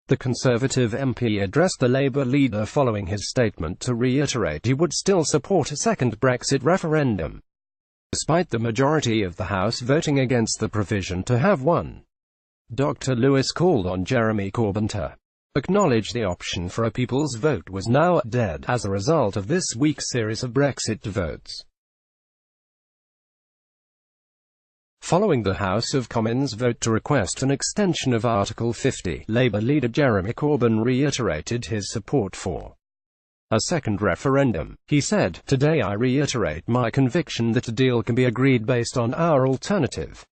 The Conservative MP addressed the Labour leader following his statement to reiterate he would still support a second Brexit referendum, despite the majority of the House voting against the provision to have one. Dr. Lewis called on Jeremy Corbyn to acknowledge the option for a people's vote was now dead as a result of this week's series of Brexit votes. Following the House of Commons vote to request an extension of Article 50, Labour leader Jeremy Corbyn reiterated his support for a second referendum. He said, "Today I reiterate my conviction that a deal can be agreed based on our alternative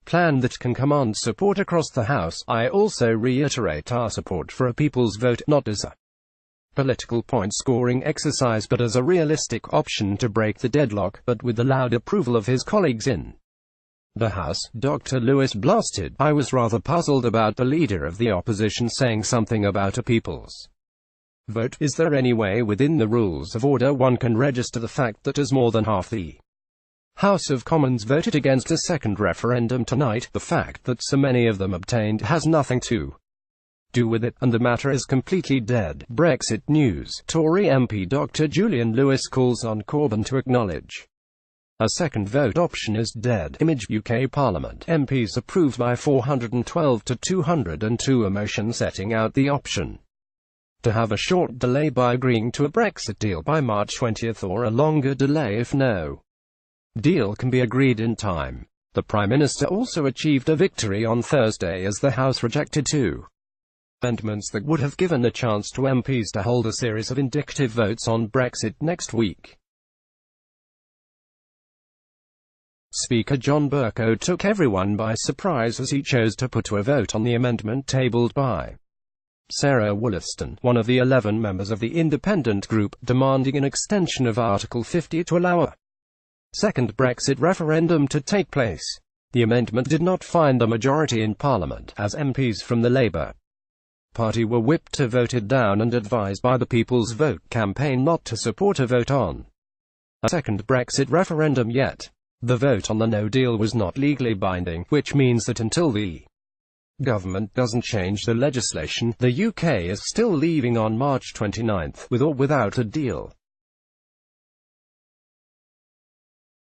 plan that can command support across the House. I also reiterate our support for a people's vote, not as a political point-scoring exercise but as a realistic option to break the deadlock," but with the loud approval of his colleagues in the House. Dr. Lewis blasted, "I was rather puzzled about the leader of the opposition saying something about a people's vote. Is there any way within the rules of order one can register the fact that as more than half the House of Commons voted against a second referendum tonight, the fact that so many of them abstained has nothing to do with it, and the matter is completely dead." Brexit news. Tory MP Dr. Julian Lewis calls on Corbyn to acknowledge a second vote option is dead. Image. UK Parliament. MPs approved by 412 to 202 a motion setting out the option to have a short delay by agreeing to a Brexit deal by March 20 or a longer delay if no deal can be agreed in time. The Prime Minister also achieved a victory on Thursday as the House rejected two amendments that would have given a chance to MPs to hold a series of indicative votes on Brexit next week. Speaker John Bercow took everyone by surprise as he chose to put to a vote on the amendment tabled by Sarah Wollaston, one of the 11 members of the independent group, demanding an extension of Article 50 to allow a second Brexit referendum to take place. The amendment did not find a majority in Parliament, as MPs from the Labour Party were whipped to vote it down and advised by the People's Vote campaign not to support a vote on a second Brexit referendum yet. The vote on the no deal was not legally binding, which means that until the government doesn't change the legislation, the UK is still leaving on March 29, with or without a deal.